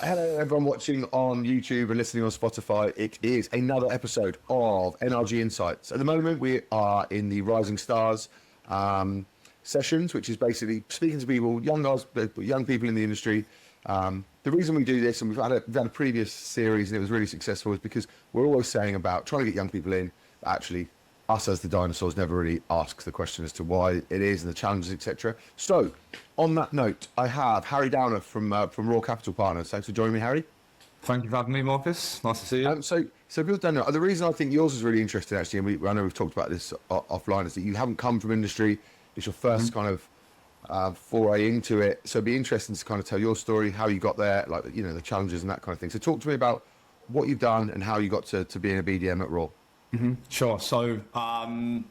Hello, everyone watching on YouTube and listening on Spotify. It is another episode of NRG Insights. At the moment, we are in the Rising Stars sessions, which is basically speaking to people, young people in the industry. The reason we do this, and we've had a previous series and it was really successful, is because we're always saying about trying to get young people in, but actually us as the dinosaurs never really ask the question as to why it is and the challenges, etc. So, on that note, I have Harry Downer from Raw Capital Partners. Thanks for joining me, Harry. Thank you for having me, Marcus. Nice to see you. So people don't know. The reason I think yours is really interesting, actually, and I know we've talked about this offline, is that you haven't come from industry. It's your first kind of foray into it. So it'd be interesting to kind of tell your story, how you got there, like, you know, the challenges and that kind of thing. So talk to me about what you've done and how you got to being a BDM at Raw. Sure. So I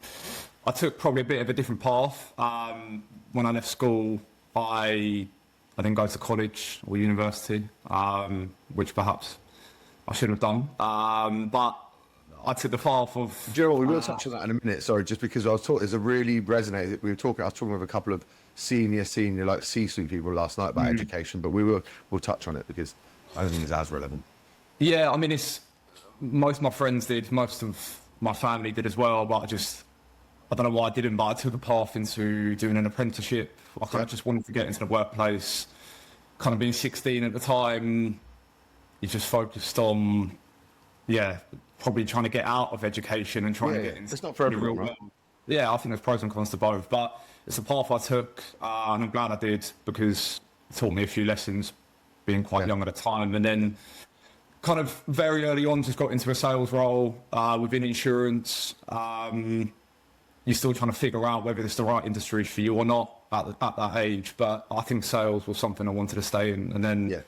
took probably a bit of a different path. When I left school, I didn't go to college or university, which perhaps I shouldn't have done. But I took the path of... Do you know what, we will touch on that in a minute, sorry, just because I was talking, there's a really resonated, I was talking with a couple of senior, like C-suite people last night about education, but we'll touch on it because I don't think it's as relevant. Yeah, I mean, most of my friends did, most of my family did as well, but I don't know why I didn't, but I took a path into doing an apprenticeship. I kind of just wanted to get into the workplace. Kind of being 16 at the time, you just focused on, probably trying to get out of education and trying to get into it's not for the real world. Yeah, I think there's pros and cons to both, but it's a path I took, and I'm glad I did because it taught me a few lessons being quite young at the time. And then kind of very early on just got into a sales role within insurance. You're still trying to figure out whether it's the right industry for you or not at that age, but I think sales was something I wanted to stay in. And then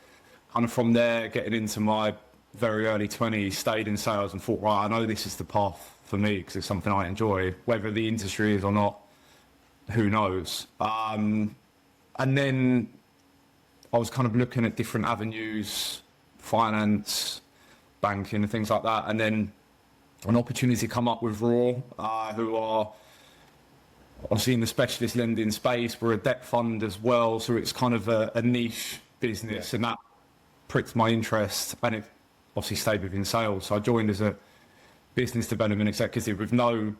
kind of from there, getting into my very early 20s, stayed in sales and thought, right, I know this is the path for me because it's something I enjoy. Whether the industry is or not, who knows? And then I was kind of looking at different avenues, finance, banking and things like that. And then an opportunity come up with Raw, who are obviously in the specialist lending space. We're a debt fund as well, so it's kind of a niche business, and that pricked my interest, and it obviously stayed within sales. So I joined as a business development executive with no,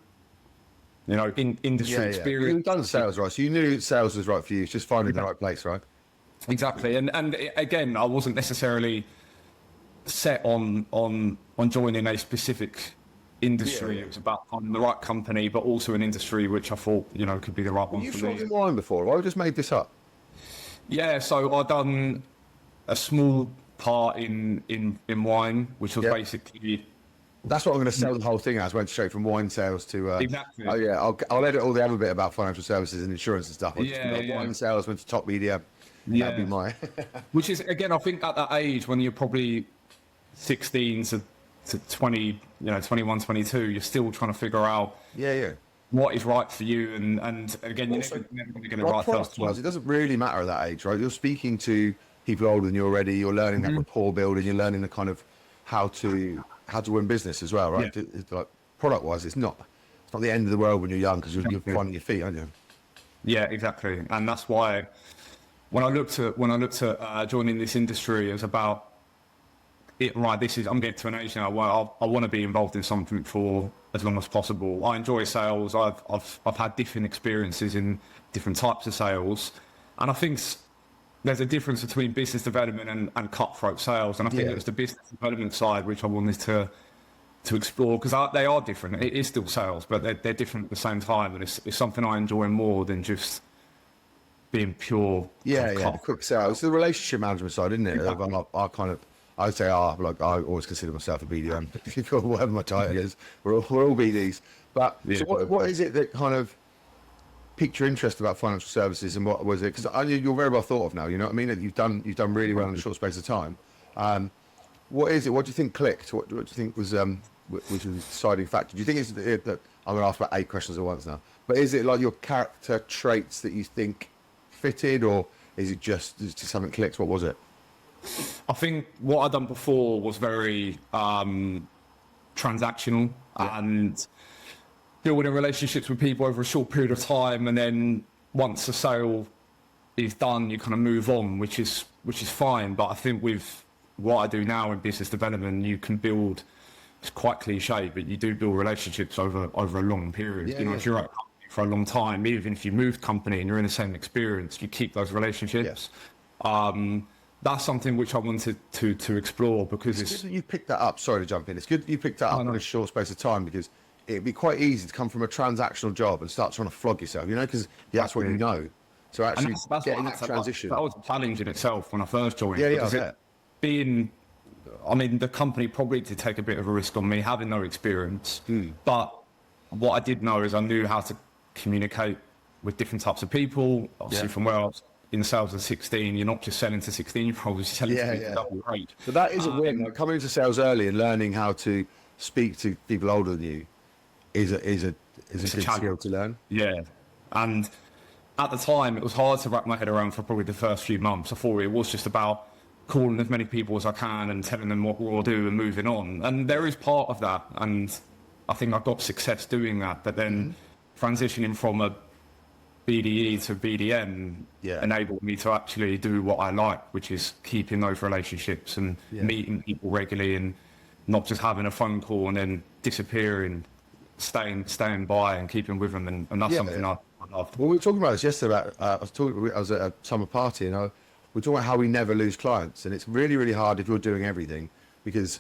industry experience. You've done sales, right? So you knew sales was right for you. It's just finding the right place, right? Exactly, and again, I wasn't necessarily set on joining a specific industry. It was about finding the right company, but also an industry which I thought, could be the right one for me. You've talked in wine before. I just made this up. Yeah, so I've done a small part in wine, which was basically... That's what I'm going to sell the whole thing as. Went straight from wine sales to... Exactly. Oh, yeah. I'll edit all the other bit about financial services and insurance and stuff. Wine sales went to top media. Yeah. That'd be my... Which is, again, I think at that age, when you're probably 16 to 20, 21, 22, you're still trying to figure out what is right for you. And again, you're never going to get it right first. It doesn't really matter at that age, right? You're speaking to people older than you already. You're learning that rapport building. You're learning the kind of how to win business as well, right? Yeah. It's like product-wise, it's not the end of the world when you're young because you're finding your feet, aren't you? Yeah, exactly. And that's why when I looked at joining this industry, it was about I'm getting to an age now where I want to be involved in something for as long as possible. I enjoy sales. I've had different experiences in different types of sales, and I think there's a difference between business development and cutthroat sales. And I think it was the business development side which I wanted to explore because they are different. It is still sales, but they're different at the same time, and it's something I enjoy more than just being pure. The quick sales. It's the relationship management side, isn't it? Exactly. I would say, I always consider myself a BDM. Whatever my title is, we're all BDs. But so what is it that kind of piqued your interest about financial services, and what was it? Because you're very well thought of now. You know what I mean? You've done really well in a short space of time. What is it? What do you think clicked? What do you think was the deciding factor? Do you think it's that I'm going to ask about 8 questions at once now? But is it like your character traits that you think fitted, or is it just something clicked? What was it? I think what I'd done before was very transactional and building relationships with people over a short period of time, and then once the sale is done, you kind of move on, which is fine. But I think with what I do now in business development, you can build, it's quite cliche, but you do build relationships over a long period. Yeah, you know, yeah. if you're at a company for a long time, even if you move company and you're in the same experience, you keep those relationships. That's something which I wanted to explore because It's good that you picked that up. Sorry to jump in. It's good that you picked that up in a short space of time, because it'd be quite easy to come from a transactional job and start trying to flog yourself, you know, because that's what you know. So actually getting that transition. That was a challenge in itself when I first joined. Yeah, because yeah. I mean, the company probably did take a bit of a risk on me having no experience, but what I did know is I knew how to communicate with different types of people. Obviously, from where I was in sales at 16, you're not just selling to 16-year-olds, you're selling to people double rate. But that is a win. Like, coming into sales early and learning how to speak to people older than you is a good skill to learn. Yeah, and at the time, it was hard to wrap my head around for probably the first few months. I thought it was just about calling as many people as I can and telling them what we'll do and moving on. And there is part of that, and I think I got success doing that. But then transitioning from a BDE to BDM enabled me to actually do what I like, which is keeping those relationships and meeting people regularly, and not just having a phone call and then disappearing, staying by and keeping with them. And that's something I love. Well, we were talking about this yesterday. I was at a summer party, and we were talking about how we never lose clients, and it's really, really hard if you're doing everything, because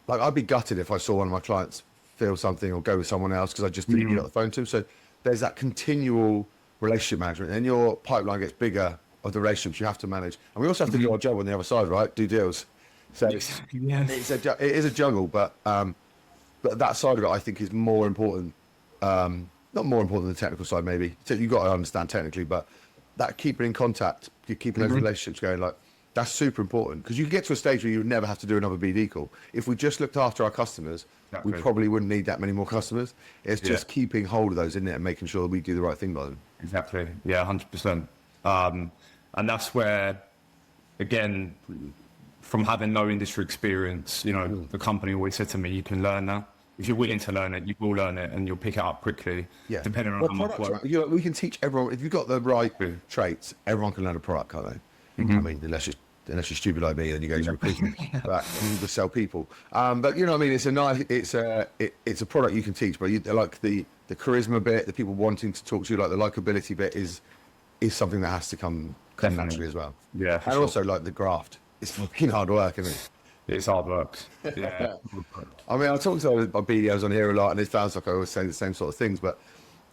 like I'd be gutted if I saw one of my clients feel something or go with someone else because I just didn't get the phone to them. So there's that continual relationship management, and your pipeline gets bigger of the relationships you have to manage. And we also have to do our job on the other side, right? Do deals. So it is a juggle, but that side of it I think is more important. Not more important than the technical side, maybe. So you've got to understand technically, but that keeping in contact, you're keeping those relationships going, like that's super important, because you can get to a stage where you would never have to do another BD call. If we just looked after our customers, we probably wouldn't need that many more customers. It's just keeping hold of those, isn't it, and making sure that we do the right thing by them. Exactly. Yeah, 100%. And that's where, again, from having no industry experience, you know, the company always said to me, you can learn that. If you're willing to learn it, you will learn it, and you'll pick it up quickly, depending on how much work. We can teach everyone. If you've got the right traits, everyone can learn a product, can't they? I mean, unless you're stupid like me, then you go to recruitment, but you just sell people. But you know what I mean? It's a product you can teach, but like the charisma bit, the people wanting to talk to you, like the likability bit is something that has to come naturally as well. Yeah, and also like the graft. It's fucking hard work, isn't it? It's hard work. Yeah. I mean, I talk to my BDOs on here a lot, and it sounds like I always say the same sort of things, but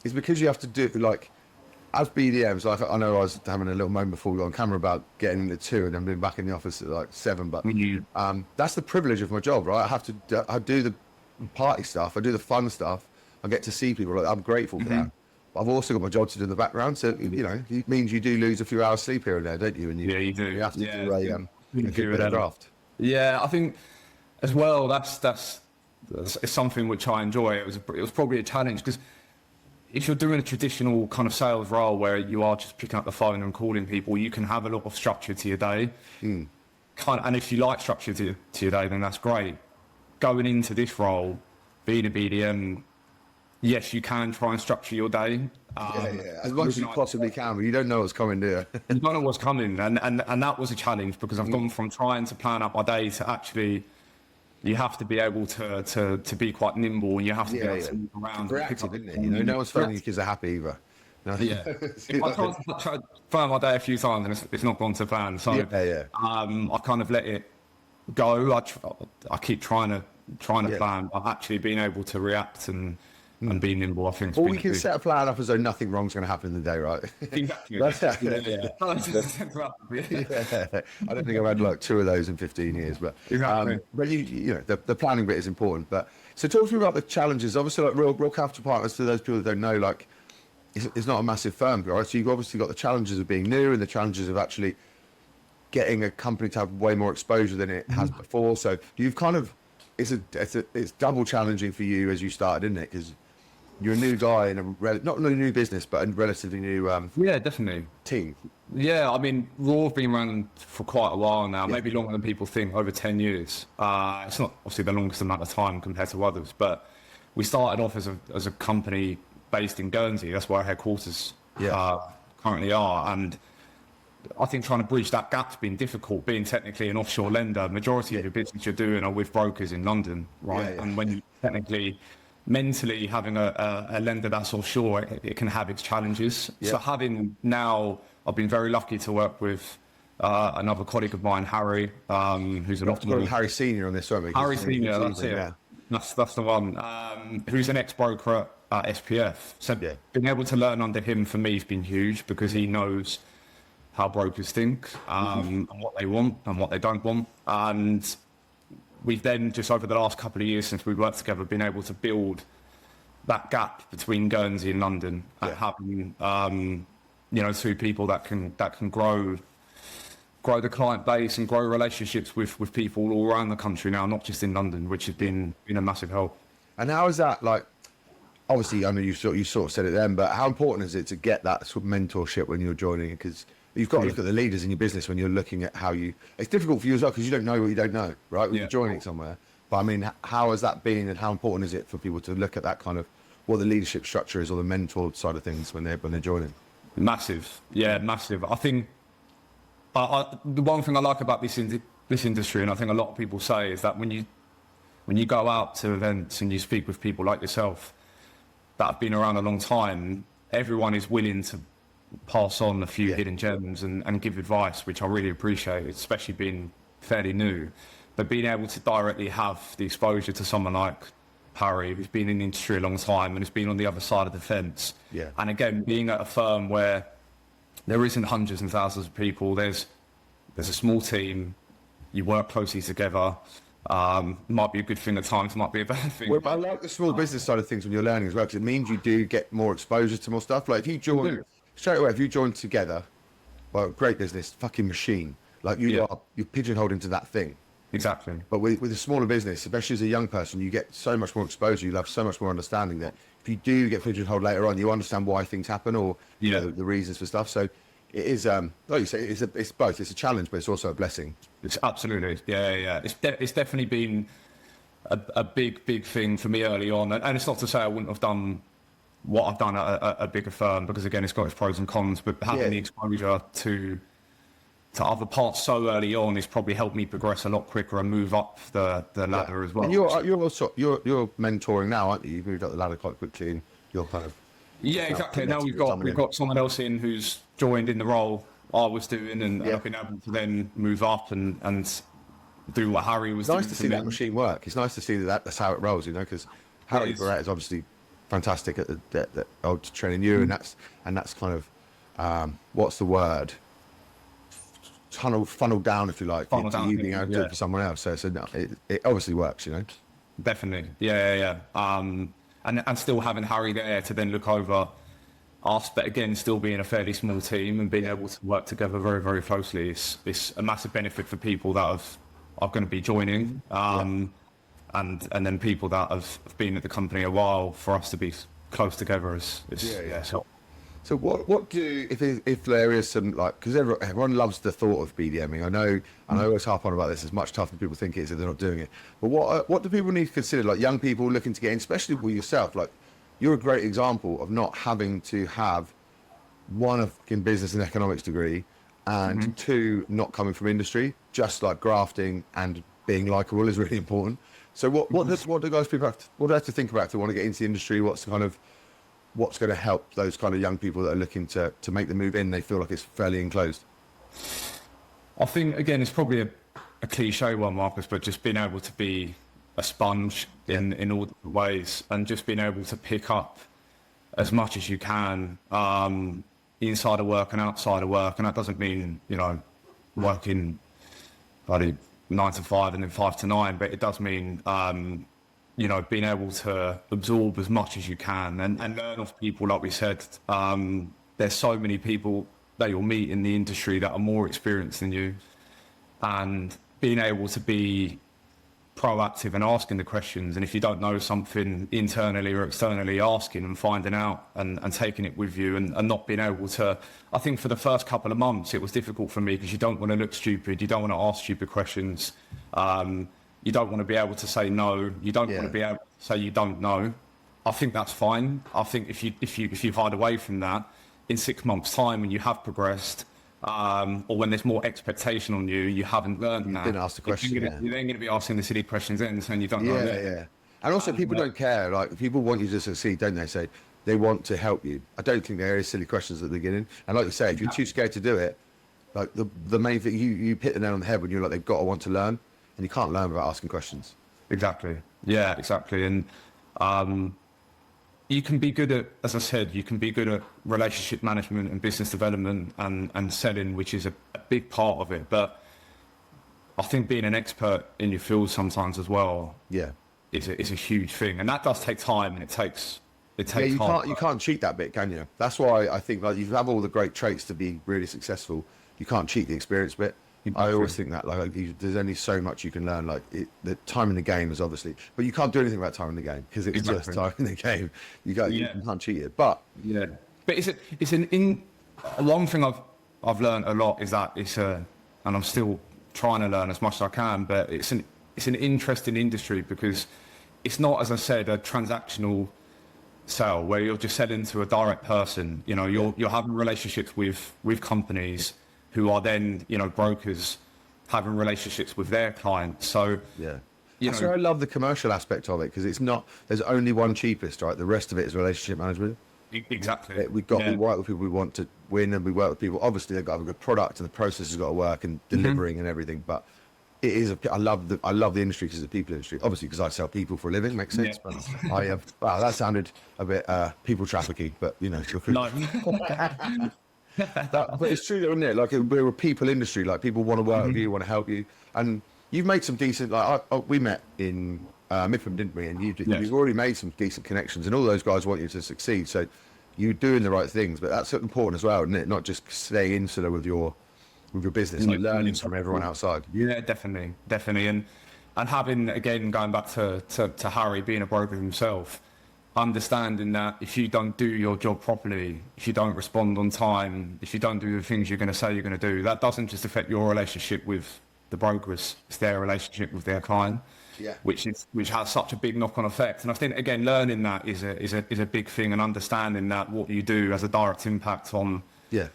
it's because you have to do, like, as BDMs, like I know I was having a little moment before we got on camera about getting into 2 and then being back in the office at like 7, but that's the privilege of my job, right? I do the party stuff, I do the fun stuff, I get to see people, like, I'm grateful for that. But I've also got my job to do in the background, so, you know, it means you do lose a few hours sleep here and there, don't you? And you do. You have to do a good bit of graft. Yeah, I think as well, that's something which I enjoy. It was probably a challenge, because if you're doing a traditional kind of sales role where you are just picking up the phone and calling people, you can have a lot of structure to your day. And if you like structure to your day, then that's great. Going into this role, being a BDM, yes, you can try and structure your day. As much as you possibly can, but you don't know what's coming, do you? You don't know what's coming, and that was a challenge, because I've gone from trying to plan out my day to actually, you have to be able to be quite nimble, and you have to be able to move around. Reactive, isn't it? You know, no one's phoning you because they're happy either. No. Yeah. I tried to plan my day a few times, and it's not gone to plan. So I kind of let it go. I keep trying to plan, but actually being able to react and be nimble, I think. Well, we can set a plan up as though nothing wrong's going to happen in the day, right? Exactly. I don't think I've had like 2 of those in 15 years, but but you know, the planning bit is important. But so talk to me about the challenges. Obviously, like real capital partners, to those people that don't know, like it's not a massive firm, right? So you've obviously got the challenges of being new and the challenges of actually getting a company to have way more exposure than it has before. So you've kind of it's double challenging for you as you started, isn't it? Because you're a new guy in not a new business, but a relatively new definitely team. Yeah, I mean, Raw have been around for quite a while now, maybe longer than people think, over 10 years. It's not obviously the longest amount of time compared to others, but we started off as a company based in Guernsey. That's where our headquarters currently are, and I think trying to bridge that gap's been difficult, being technically an offshore lender. Majority of your business you're doing are with brokers in London, right? Yeah. And when you technically, mentally having a lender that's offshore, it can have its challenges. Yeah. So having now, I've been very lucky to work with another colleague of mine, Harry, who's an optimal. Harry Senior on this, sorry. Harry Senior, that's it. Yeah. That's the one. Who's an ex-broker at SPF. So being able to learn under him for me has been huge because he knows how brokers think, and what they want and what they don't want. And we've then, just over the last couple of years since we've worked together, been able to build that gap between Guernsey and London, and having two people that can grow the client base and grow relationships with people all around the country now, not just in London, which has been a massive help. And how is that, like, obviously, I know you sort of said it then, but how important is it to get that sort of mentorship when you're joining? Because you've got to look at the leaders in your business when you're looking at how you... It's difficult for you as well because you don't know what you don't know, right? When you're joining somewhere. But I mean, how has that been, and how important is it for people to look at that kind of, what the leadership structure is or the mentor side of things when they're joining? Massive. Yeah, massive. I think the one thing I like about this industry, and I think a lot of people say, is that when you go out to events and you speak with people like yourself that have been around a long time, everyone is willing to pass on a few hidden gems and give advice, which I really appreciate, especially being fairly new. But being able to directly have the exposure to someone like Harry, who's been in the industry a long time and has been on the other side of the fence. Yeah. And again, being at a firm where there isn't hundreds and thousands of people, there's a small team, you work closely together. Might be a good thing at times, might be a bad thing. Well, I like the small business side of things when you're learning as well, because it means you do get more exposure to more stuff. Like if you join straight away, if you join together, well, great business, fucking machine. Like you're pigeonholed into that thing. Exactly. But with a smaller business, especially as a young person, you get so much more exposure. You have so much more understanding that if you do get pigeonholed later on, you understand why things happen or you know, the reasons for stuff. So it is, like you say, it's both. It's a challenge, but it's also a blessing. It's absolutely, yeah. It's definitely been a big thing for me early on, and it's not to say I wouldn't have done what I've done at a bigger firm, because again, it's got its pros and cons. But having the exposure to other parts so early on has probably helped me progress a lot quicker and move up the ladder as well. And you're mentoring now, aren't you? You've moved up the ladder quite quickly, and you're kind of exactly. Now we've got someone else in who's joined in the role I was doing, and I've been able to then move up and do what Harry was doing. Nice to see that machine work. It's nice to see that's how it rolls, you know, because Harry Barrett is obviously fantastic at the old training you, and that's kind of what's the word? Funnel down, if you like, into you being able to do it for someone else. So no, it obviously works, you know. Definitely, yeah. And still having Harry there to then look over us, but again, still being a fairly small team and being able to work together very, very closely is a massive benefit for people that are going to be joining, and then people that have been at the company a while. For us to be close together is So what do if there is some, like, because everyone loves the thought of BDMing. I know I always harp on about this. It's much tougher than people think it is if they're not doing it. But what do people need to consider, like young people looking to get in, especially with yourself? Like you're a great example of not having to have one of in business and economics degree and two not coming from industry. Just like grafting and being likable is really important. So what do people have to think about if they want to get into the industry? What's going to help those kind of young people that are looking to make the move in? They feel like it's fairly enclosed. I think, again, it's probably a cliche one, Marcus, but just being able to be a sponge in all the ways, and just being able to pick up as much as you can inside of work and outside of work. And that doesn't mean, working 9 to 5 and then 5 to 9, but it does mean being able to absorb as much as you can and learn off people. Like we said, there's so many people that you'll meet in the industry that are more experienced than you, and being able to be proactive and asking the questions. And if you don't know something internally or externally, asking and finding out and taking it with you, and not being able to, I think for the first couple of months, it was difficult for me because you don't want to look stupid. You don't want to ask stupid questions. You don't want to be able to say no. You don't want to be able to say you don't know. I think that's fine. I think if you hide away from that, in 6 months' time, when you have progressed, or when there's more expectation on you, you haven't learned that. Didn't ask the question. You're then going to be asking the silly questions then, saying you don't know Yeah, it. yeah. And also, people don't care. Like, people want you to succeed, don't they? Say they want to help you. I don't think there is silly questions at the beginning. And like you say, if you're too scared to do it, like the main thing, you hit the nail on the head when you're like, they've got to want to learn, and you can't learn without asking questions. Exactly. Yeah, exactly. And you can be good at, as I said, you can be good at relationship management and business development and selling, which is a big part of it. But I think being an expert in your field sometimes as well, Yeah. is a huge thing, and that does take time, and it takes Yeah, you time. you can't cheat that bit, can you? That's why I think, like, you have all the great traits to be really successful. You can't cheat the experience bit. I always think that, like, there's only so much you can learn. Like, the time in the game is obviously, but you can't do anything about time in the game because it's just time in the game. You can't cheat it. But Yeah, but one thing I've learned a lot is that and I'm still trying to learn as much as I can, but it's an interesting industry because it's not, as I said, a transactional sale where you're just selling to a direct person. You know, you're having relationships with companies who are then, you know, brokers having relationships with their clients. So yeah, that's why I love the commercial aspect of it, because it's not, there's only one cheapest, right? The rest of it is relationship management. Exactly. We work with people we want to win, and we work with people. Obviously, they've got to have a good product, and the process has got to work, and delivering and everything. But it is. I love the industry because it's a people industry. Obviously, because I sell people for a living, makes sense. Yeah. But I have. Wow, that sounded a bit people trafficking, but you know. No. But it's true, though, isn't it? Like, we're a people industry. Like, people want to work with you, want to help you, and you've made some decent. Like, we met in Mipham, didn't we? And you've already made some decent connections, and all those guys want you to succeed. So you're doing the right things, but that's important as well, isn't it? Not just staying insular with your business, like learning from everyone outside. Yeah, definitely, and having, again, going back to Harry being a broker himself, understanding that if you don't do your job properly, if you don't respond on time, if you don't do the things you're going to say you're going to do, that doesn't just affect your relationship with the brokers, it's their relationship with their client. Yeah. Which has such a big knock-on effect. And I think, again, learning that is a big thing, and understanding that what you do has a direct impact on the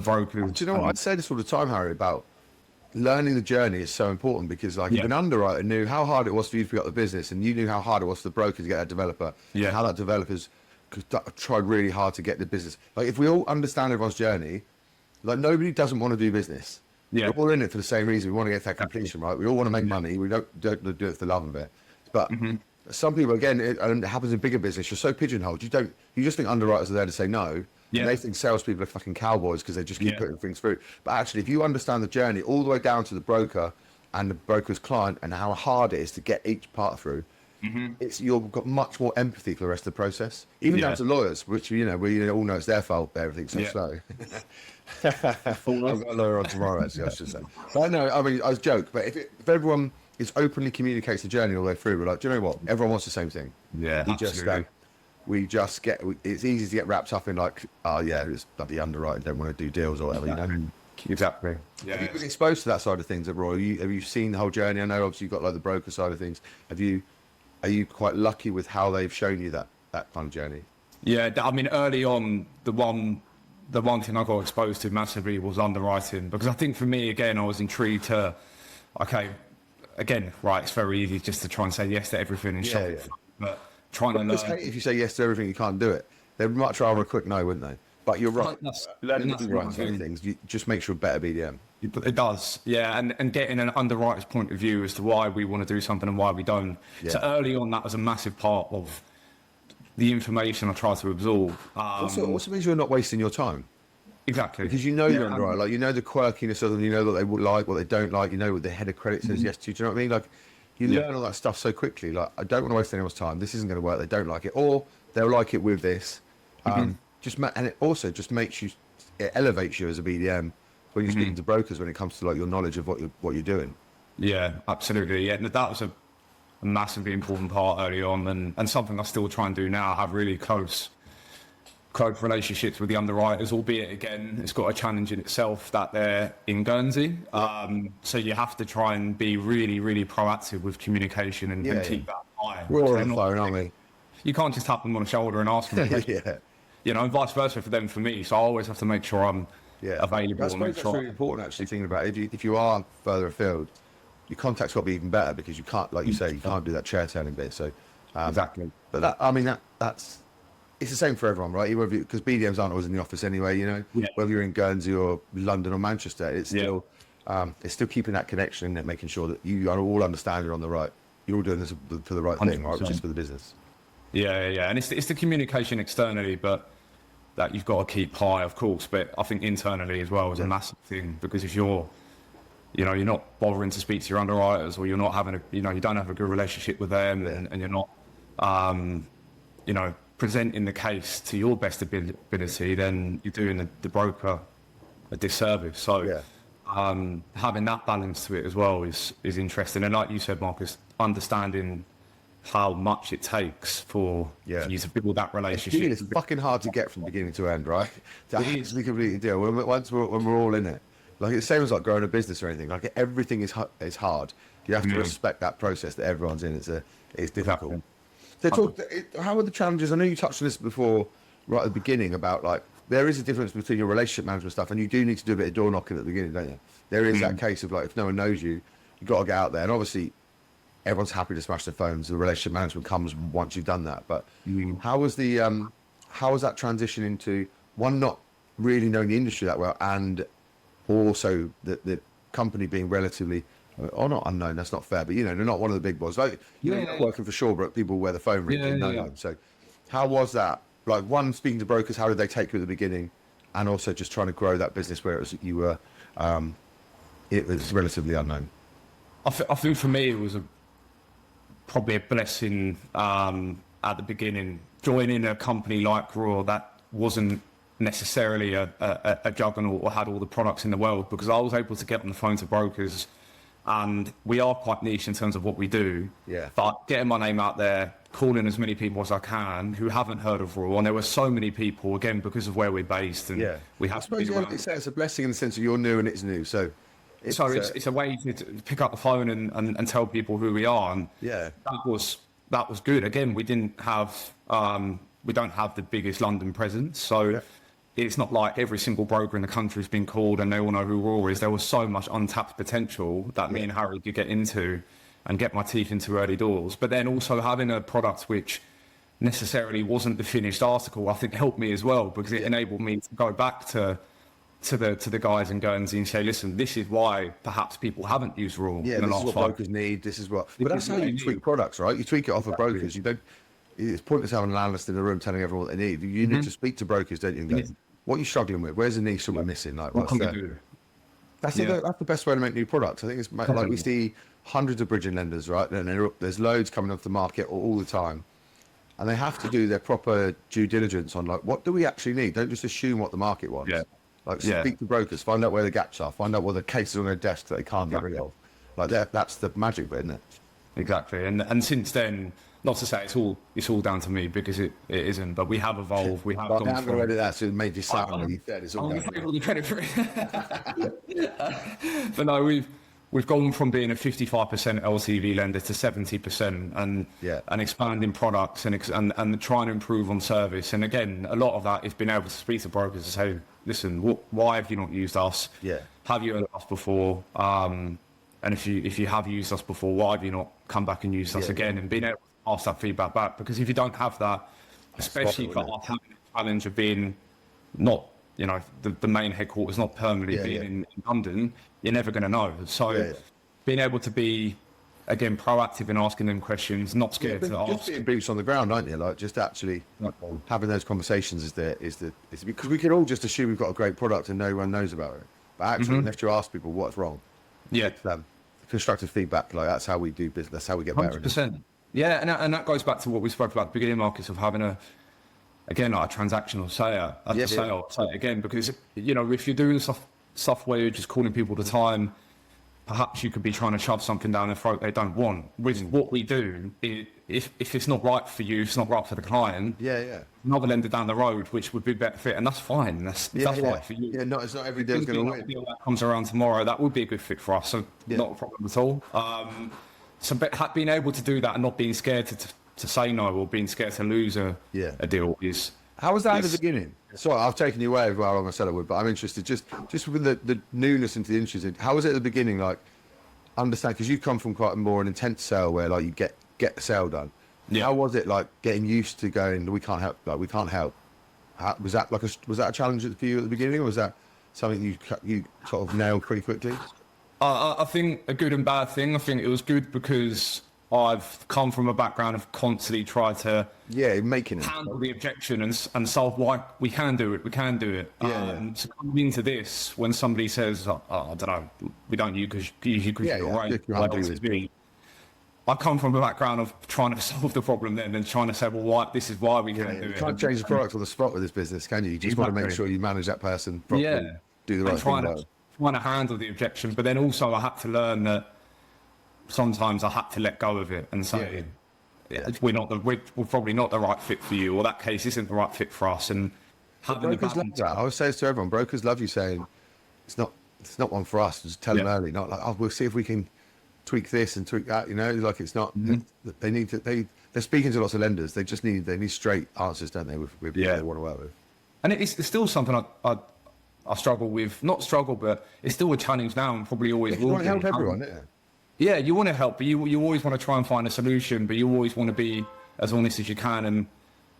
broker. Do you know what? I say this all the time, Harry, about learning the journey is so important, because, like, if an underwriter knew how hard it was for you to pick up the business, and you knew how hard it was for the broker to get that developer, and how that developers tried really hard to get the business. Like, if we all understand everyone's journey, like, nobody doesn't want to do business. Yeah. We're all in it for the same reason. We want to get to that completion, right? We all want to make money. We don't do it for the love of it. But some people, again, and it happens in bigger business, you're so pigeonholed. You just think underwriters are there to say no. Yeah. And they think salespeople are fucking cowboys because they just keep putting things through. But actually, if you understand the journey all the way down to the broker and the broker's client, and how hard it is to get each part through, you've got much more empathy for the rest of the process. Even down to lawyers, which, you know, we all know it's their fault, everything's so slow. I've got a lawyer on tomorrow, actually, I should say. But no, I mean, I was joke, but if everyone openly communicates the journey all the way through, we're like, do you know what? Everyone wants the same thing. Yeah, it's easy to get wrapped up in, like, it's bloody underwriting, don't want to do deals or whatever, you know? Exactly. Yeah. Have you been exposed to that side of things at Royal? Have you seen the whole journey? I know obviously you've got, like, the broker side of things. Are you quite lucky with how they've shown you that kind of journey? Yeah, I mean, early on, the one thing I got exposed to massively was underwriting, because I think for me, again, I was intrigued to, it's very easy just to try and say yes to everything and shop. But trying to learn. If you say yes to everything, you can't do it. They'd much rather a quick no, wouldn't they? But you're right. Learning to do right things, you just makes you a better BDM. It does, yeah, and getting an underwriter's point of view as to why we want to do something and why we don't. Yeah. So early on, that was a massive part of the information I try to absorb. Also means you're not wasting your time. Exactly. Because you know the underwriter, like, you know the quirkiness of them, you know what they would like, what they don't like, you know what the head of credit says yes to. Do you know what I mean? Like, you learn all that stuff so quickly. Like, I don't want to waste anyone's time. This isn't going to work. They don't like it, or they'll like it with this. And it also just makes you, it elevates you as a BDM when you're speaking to brokers, when it comes to, like, your knowledge of what you're doing. Yeah, absolutely. Yeah, that was a massively important part early on, and something I still try and do now. I have really close relationships with the underwriters, albeit, again, it's got a challenge in itself that they're in Guernsey. So you have to try and be really, really proactive with communication and keep that high. We're all on the phone, aren't we? You can't just tap them on the shoulder and ask them. Yeah. You know, and vice versa for them, for me. So I always have to make sure I'm available. I suppose that's really important, actually, thinking about it. If you are further afield, your contact's got to be even better, because you can't, like you say, you can't do that chair turning bit. So Exactly. But that, I mean, that's it's the same for everyone, right? Because BDMs aren't always in the office anyway. Whether you're in Guernsey or London or Manchester, it's still keeping that connection, and making sure that you are all understanding on the right. You're all doing this for the right thing, right? Just for the business. Yeah, and it's the communication externally, but that you've got to keep high, of course. But I think internally as well is a massive thing, because if you're not bothering to speak to your underwriters, or you're not having you don't have a good relationship with them, and you're not, presenting the case to your best ability, then you're doing the broker a disservice. So having that balance to it as well is interesting. And like you said, Marcus, understanding how much it takes for you to build that relationship. It's fucking hard to get from beginning to end, right? To actually completely deal. When we're all in it, like it's the same as like growing a business or anything. Like everything is hard. You have to respect that process that everyone's in. It's difficult. So how are the challenges? I know you touched on this before, right at the beginning, about like there is a difference between your relationship management stuff, and you do need to do a bit of door knocking at the beginning, don't you? There is that case of like, if no one knows you, you've got to get out there, and obviously everyone's happy to smash their phones. The relationship management comes once you've done that. But how was that transition into one, not really knowing the industry that well, and also the company being relatively, or not unknown, that's not fair, but they're not one of the big boys. Like working for Shawbrook, people wear the phone ring, them. So how was that? Like, one, speaking to brokers, how did they take you at the beginning, and also just trying to grow that business where it was relatively unknown? I think for me it was probably a blessing at the beginning, joining a company like Raw that wasn't necessarily a juggernaut or had all the products in the world, because I was able to get on the phone to brokers, and we are quite niche in terms of what we do. But getting my name out there, calling as many people as I can who haven't heard of Raw, and there were so many people, again, because of where we're based, and we have. I suppose it's a blessing in the sense of you're new and it's new, so it's a way to pick up the phone and tell people who we are, and that was good. Again, we don't have the biggest London presence, so it's not like every single broker in the country has been called and they all know who Raw is. There was so much untapped potential that me and Harry could get into and get my teeth into early doors. But then also having a product which necessarily wasn't the finished article, I think helped me as well, because it enabled me to go back to the guys in Guernsey and say, listen, this is why perhaps people haven't used Raw in the last 5 years. This is what brokers need. This is what. But that's how you tweak products, right? You tweak it off of brokers. You don't. It's pointless having an analyst in the room telling everyone what they need. You need to speak to brokers, don't you? And go, what are you struggling with? Where's the niche that we're missing? Like, what's there? That's the best way to make new products. I think it's like we see hundreds of bridging lenders, right? And there's loads coming off the market all the time, and they have to do their proper due diligence on like, what do we actually need? Don't just assume what the market wants. Speak to brokers, find out where the gaps are, find out what the cases on their desk that they can't get rid of. Like that's the magic bit, isn't it? Exactly. And since then, not to say it's all down to me, because it isn't, but we have evolved. We have gone I'm going to edit that, so it made you sound like you said it's all down to the credit for it. But no, we've gone from being a 55% LTV lender to 70%, and expanding products and trying to improve on service. And again, a lot of that is being able to speak to brokers and say, listen, why have you not used us? Have you heard of us before? And if you have used us before, why have you not come back and used us again? And being able to ask that feedback back, because if you don't have that, especially for us having the challenge of being not, the main headquarters not permanently being in London, you're never going to know. So being able to be, again, proactive in asking them questions, not scared to ask. Just being boots on the ground, aren't you? Like, just actually having those conversations is because we can all just assume we've got a great product and no one knows about it. But actually, unless you ask people what's wrong, constructive feedback, like that's how we do business. That's how we get better. 100%. Yeah, and that goes back to what we spoke about at the beginning, Marcus, of having a transactional sale. Say it again, because if you're doing stuff where you're just calling people at the time, perhaps you could be trying to shove something down their throat they don't want. With what we do, if it's not right for you, if it's not right for the client, another lender down the road, which would be better fit, and that's fine. That's right for you. Yeah, it's not every deal's going to win. Deal that comes around tomorrow, that would be a good fit for us. So not a problem at all. So being able to do that and not being scared to say no, or being scared to lose a deal is How was that at Yes. the beginning? Sorry, I've taken you away with how long I said I would, but I'm interested just with the newness into the industry. How was it at the beginning? Like, understand, because you come from quite a more an intense sale where like you get the sale done. Yeah. How was it like getting used to going? We can't help. Like we can't help. Was that a challenge for you at the beginning, or was that something you sort of nailed pretty quickly? I think a good and bad thing. I think it was good because I've come from a background of constantly trying to Making it. handle the objection and solve why we can do it. We can do it. So coming into this, when somebody says, "Oh, I don't know, we don't you because you're right," I come from a background of trying to solve the problem then and trying to say, well, this is why we can do it. You can't change the product on the spot with this business, can you? You just want to make sure you manage that person properly, do the right thing. Trying to handle the objection, but then also I had to learn that sometimes I had to let go of it and say, we're probably not the right fit for you, or that case isn't the right fit for us. And having the brokers love balance. that. I always say this to everyone: brokers love you saying it's not one for us. Just tell them early, not like, oh, we'll see if we can tweak this and tweak that. You know, like it's not. They need to. They're speaking to lots of lenders. They need straight answers, don't they? With what they want to work with. And it's still something I struggle with. Not struggle, but it's still a challenge now, and probably always will. You want to be. help everyone, yeah. Yeah, you want to help, but you always want to try and find a solution, but you always want to be as honest as you can. And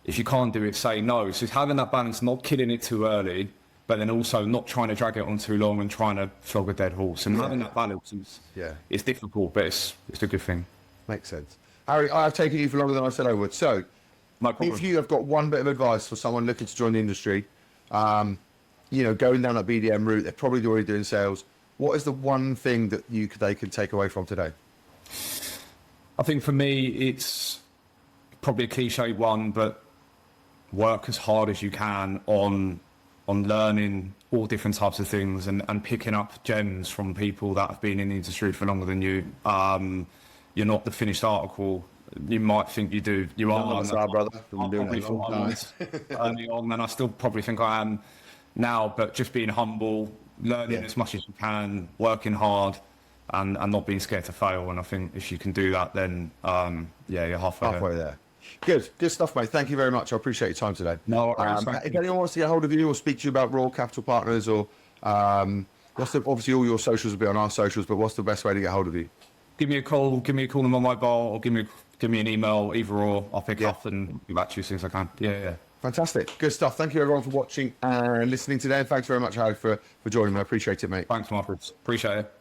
if you can't do it, say no. So it's having that balance, not killing it too early, but then also not trying to drag it on too long and trying to flog a dead horse. And having that balance is difficult, but it's a good thing. Makes sense. Harry, I've taken you for longer than I said I would. So, if you have got one bit of advice for someone looking to join the industry, going down that BDM route, they're probably already doing sales. What is the one thing that they can take away from today? I think for me, it's probably a cliche one, but work as hard as you can on learning all different types of things and picking up gems from people that have been in the industry for longer than you. You're not the finished article. You might think you do. You are. Our brother. I'm probably early on, and I still probably think I am now, but just being humble, learning as much as you can, working hard, and not being scared to fail. And I think if you can do that, then you're halfway there. Good stuff, mate. Thank you very much. I appreciate your time today. No, if anyone wants to get hold of you or speak to you about Raw Capital Partners, or obviously all your socials will be on our socials, but what's the best way to get hold of you? Give me a call on my mobile, or give me an email, either or. I'll pick up and get back to you as soon as I can. Yeah. Fantastic. Good stuff. Thank you everyone for watching and listening today. And thanks very much, Harry, for joining me. I appreciate it, mate. Thanks, Marcus. Appreciate it.